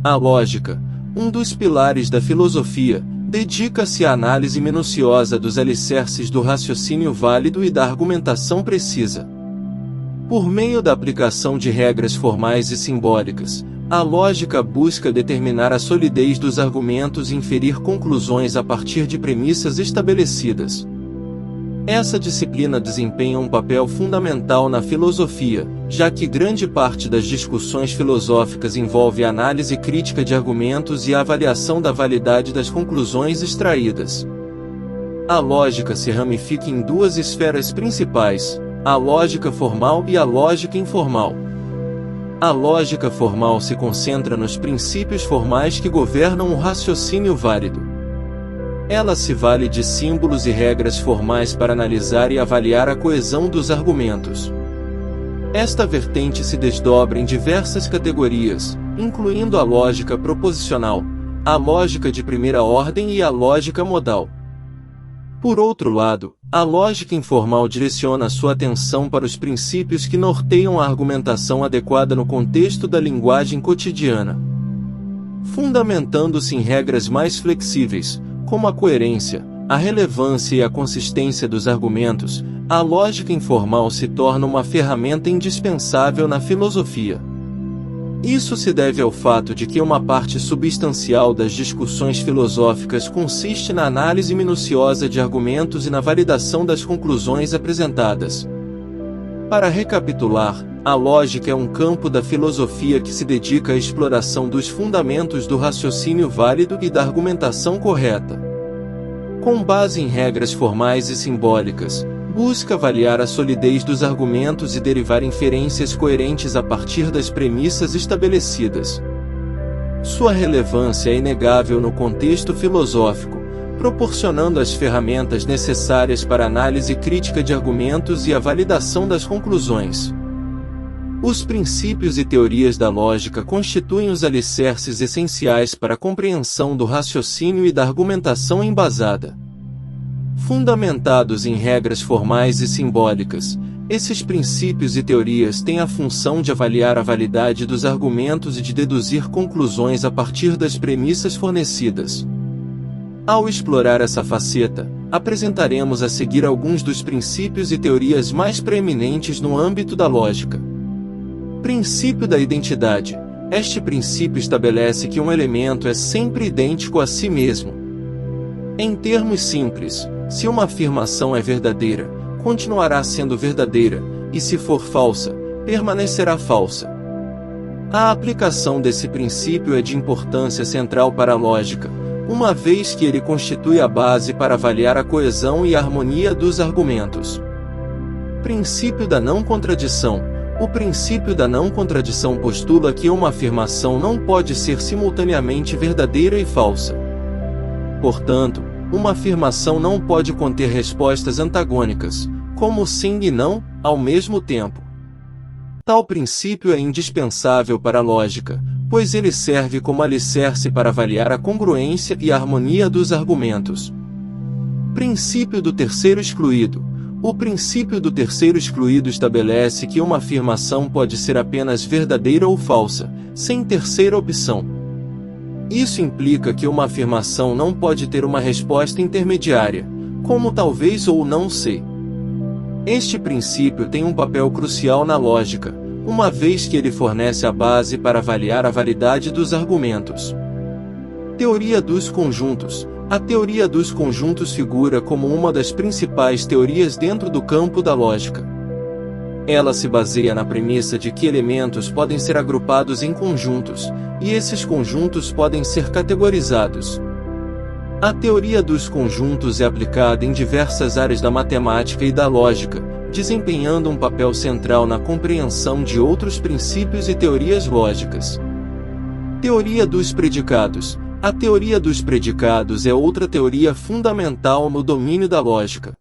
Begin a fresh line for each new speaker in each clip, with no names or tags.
A lógica, um dos pilares da filosofia, dedica-se à análise minuciosa dos alicerces do raciocínio válido e da argumentação precisa. Por meio da aplicação de regras formais e simbólicas, a lógica busca determinar a solidez dos argumentos e inferir conclusões a partir de premissas estabelecidas. Essa disciplina desempenha um papel fundamental na filosofia, já que grande parte das discussões filosóficas envolve a análise crítica de argumentos e a avaliação da validade das conclusões extraídas. A lógica se ramifica em duas esferas principais: a lógica formal e a lógica informal. A lógica formal se concentra nos princípios formais que governam o raciocínio válido. Ela se vale de símbolos e regras formais para analisar e avaliar a coesão dos argumentos. Esta vertente se desdobra em diversas categorias, incluindo a lógica proposicional, a lógica de primeira ordem e a lógica modal. Por outro lado, a lógica informal direciona sua atenção para os princípios que norteiam a argumentação adequada no contexto da linguagem cotidiana. Fundamentando-se em regras mais flexíveis, como a coerência, a relevância e a consistência dos argumentos, a lógica informal se torna uma ferramenta indispensável na filosofia. Isso se deve ao fato de que uma parte substancial das discussões filosóficas consiste na análise minuciosa de argumentos e na validação das conclusões apresentadas. Para recapitular, a lógica é um campo da filosofia que se dedica à exploração dos fundamentos do raciocínio válido e da argumentação correta. Com base em regras formais e simbólicas, busca avaliar a solidez dos argumentos e derivar inferências coerentes a partir das premissas estabelecidas. Sua relevância é inegável no contexto filosófico, proporcionando as ferramentas necessárias para a análise crítica de argumentos e a validação das conclusões. Os princípios e teorias da lógica constituem os alicerces essenciais para a compreensão do raciocínio e da argumentação embasada. Fundamentados em regras formais e simbólicas, esses princípios e teorias têm a função de avaliar a validade dos argumentos e de deduzir conclusões a partir das premissas fornecidas. Ao explorar essa faceta, apresentaremos a seguir alguns dos princípios e teorias mais preeminentes no âmbito da lógica. Princípio da identidade. Este princípio estabelece que um elemento é sempre idêntico a si mesmo. Em termos simples, se uma afirmação é verdadeira, continuará sendo verdadeira, e se for falsa, permanecerá falsa. A aplicação desse princípio é de importância central para a lógica, uma vez que ele constitui a base para avaliar a coesão e a harmonia dos argumentos. Princípio da não contradição. O princípio da não contradição postula que uma afirmação não pode ser simultaneamente verdadeira e falsa. Portanto, uma afirmação não pode conter respostas antagônicas, como sim e não, ao mesmo tempo. Tal princípio é indispensável para a lógica, pois ele serve como alicerce para avaliar a congruência e a harmonia dos argumentos. Princípio do terceiro excluído. O princípio do terceiro excluído estabelece que uma afirmação pode ser apenas verdadeira ou falsa, sem terceira opção. Isso implica que uma afirmação não pode ter uma resposta intermediária, como talvez ou não sei. Este princípio tem um papel crucial na lógica, uma vez que ele fornece a base para avaliar a validade dos argumentos. Teoria dos conjuntos. A teoria dos conjuntos figura como uma das principais teorias dentro do campo da lógica. Ela se baseia na premissa de que elementos podem ser agrupados em conjuntos, e esses conjuntos podem ser categorizados. A teoria dos conjuntos é aplicada em diversas áreas da matemática e da lógica, desempenhando um papel central na compreensão de outros princípios e teorias lógicas. Teoria dos predicados. A teoria dos predicados é outra teoria fundamental no domínio da lógica.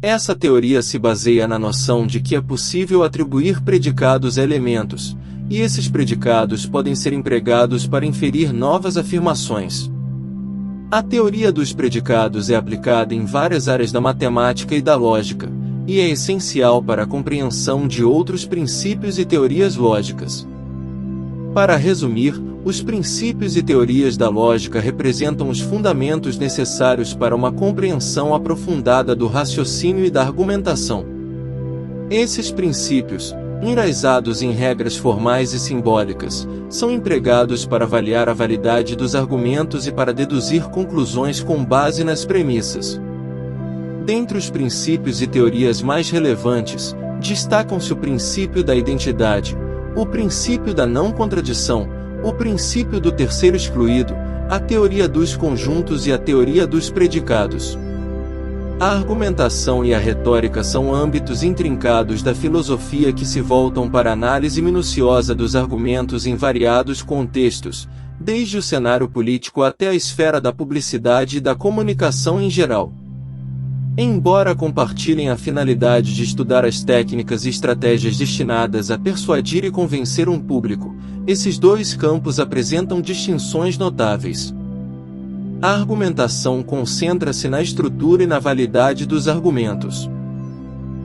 Essa teoria se baseia na noção de que é possível atribuir predicados a elementos, e esses predicados podem ser empregados para inferir novas afirmações. A teoria dos predicados é aplicada em várias áreas da matemática e da lógica, e é essencial para a compreensão de outros princípios e teorias lógicas. Para resumir, os princípios e teorias da lógica representam os fundamentos necessários para uma compreensão aprofundada do raciocínio e da argumentação. Esses princípios, enraizados em regras formais e simbólicas, são empregados para avaliar a validade dos argumentos e para deduzir conclusões com base nas premissas. Dentre os princípios e teorias mais relevantes, destacam-se o princípio da identidade, o princípio da não contradição, o princípio do terceiro excluído, a teoria dos conjuntos e a teoria dos predicados. A argumentação e a retórica são âmbitos intrincados da filosofia que se voltam para a análise minuciosa dos argumentos em variados contextos, desde o cenário político até a esfera da publicidade e da comunicação em geral. Embora compartilhem a finalidade de estudar as técnicas e estratégias destinadas a persuadir e convencer um público, esses dois campos apresentam distinções notáveis. A argumentação concentra-se na estrutura e na validade dos argumentos.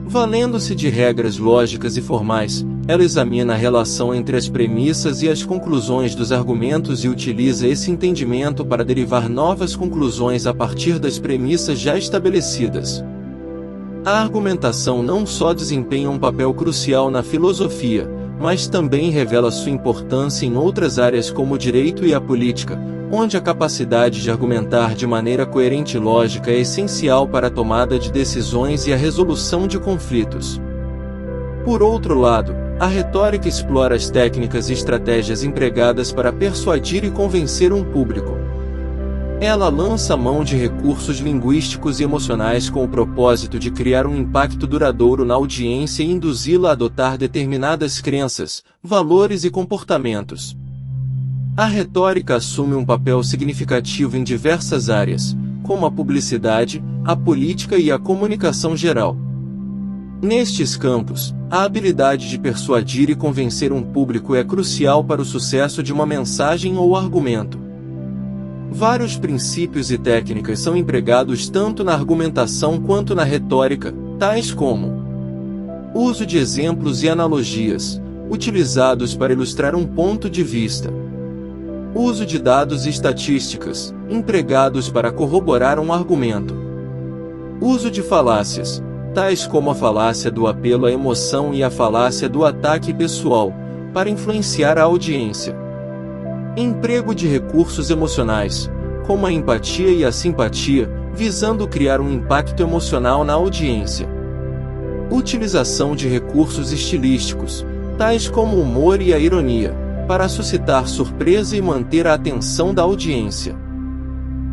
Valendo-se de regras lógicas e formais, ela examina a relação entre as premissas e as conclusões dos argumentos e utiliza esse entendimento para derivar novas conclusões a partir das premissas já estabelecidas. A argumentação não só desempenha um papel crucial na filosofia, mas também revela sua importância em outras áreas como o direito e a política, onde a capacidade de argumentar de maneira coerente e lógica é essencial para a tomada de decisões e a resolução de conflitos. Por outro lado, a retórica explora as técnicas e estratégias empregadas para persuadir e convencer um público. Ela lança mão de recursos linguísticos e emocionais com o propósito de criar um impacto duradouro na audiência e induzi-la a adotar determinadas crenças, valores e comportamentos. A retórica assume um papel significativo em diversas áreas, como a publicidade, a política e a comunicação geral. Nestes campos, a habilidade de persuadir e convencer um público é crucial para o sucesso de uma mensagem ou argumento. Vários princípios e técnicas são empregados tanto na argumentação quanto na retórica, tais como uso de exemplos e analogias, utilizados para ilustrar um ponto de vista. Uso de dados e estatísticas, empregados para corroborar um argumento. Uso de falácias, tais como a falácia do apelo à emoção e a falácia do ataque pessoal, para influenciar a audiência. Emprego de recursos emocionais, como a empatia e a simpatia, visando criar um impacto emocional na audiência. Utilização de recursos estilísticos, tais como o humor e a ironia, para suscitar surpresa e manter a atenção da audiência.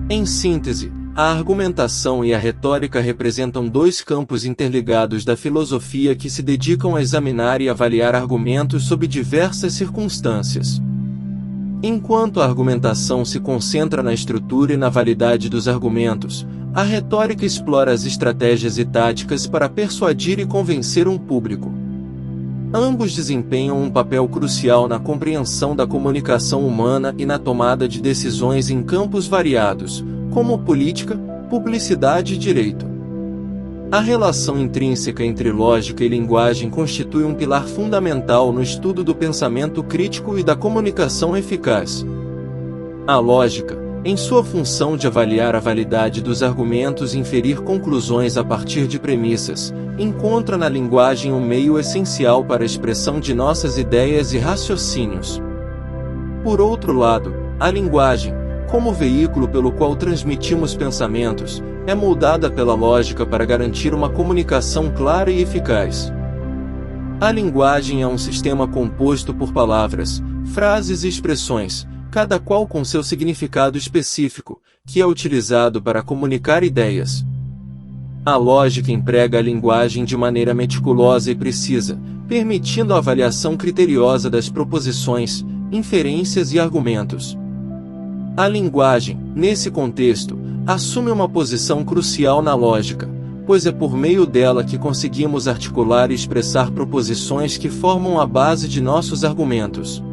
Em síntese, a argumentação e a retórica representam dois campos interligados da filosofia que se dedicam a examinar e avaliar argumentos sob diversas circunstâncias. Enquanto a argumentação se concentra na estrutura e na validade dos argumentos, a retórica explora as estratégias e táticas para persuadir e convencer um público. Ambos desempenham um papel crucial na compreensão da comunicação humana e na tomada de decisões em campos variados, como política, publicidade e direito. A relação intrínseca entre lógica e linguagem constitui um pilar fundamental no estudo do pensamento crítico e da comunicação eficaz. A lógica, em sua função de avaliar a validade dos argumentos e inferir conclusões a partir de premissas, encontra na linguagem um meio essencial para a expressão de nossas ideias e raciocínios. Por outro lado, a linguagem, como veículo pelo qual transmitimos pensamentos, é moldada pela lógica para garantir uma comunicação clara e eficaz. A linguagem é um sistema composto por palavras, frases e expressões, cada qual com seu significado específico, que é utilizado para comunicar ideias. A lógica emprega a linguagem de maneira meticulosa e precisa, permitindo a avaliação criteriosa das proposições, inferências e argumentos. A linguagem, nesse contexto, assume uma posição crucial na lógica, pois é por meio dela que conseguimos articular e expressar proposições que formam a base de nossos argumentos.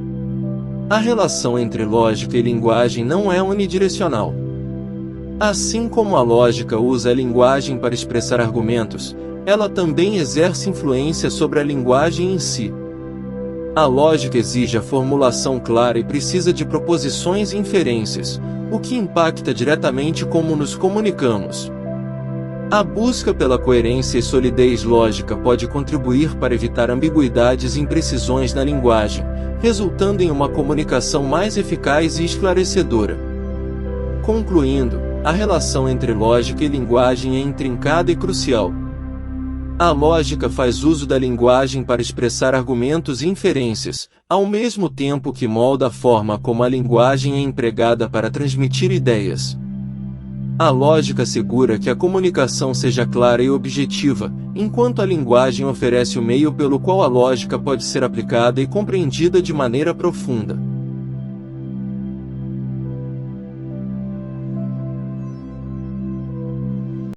A relação entre lógica e linguagem não é unidirecional. Assim como a lógica usa a linguagem para expressar argumentos, ela também exerce influência sobre a linguagem em si. A lógica exige a formulação clara e precisa de proposições e inferências, o que impacta diretamente como nos comunicamos. A busca pela coerência e solidez lógica pode contribuir para evitar ambiguidades e imprecisões na linguagem, resultando em uma comunicação mais eficaz e esclarecedora. Concluindo, a relação entre lógica e linguagem é intrincada e crucial. A lógica faz uso da linguagem para expressar argumentos e inferências, ao mesmo tempo que molda a forma como a linguagem é empregada para transmitir ideias. A lógica assegura que a comunicação seja clara e objetiva, enquanto a linguagem oferece o meio pelo qual a lógica pode ser aplicada e compreendida de maneira profunda.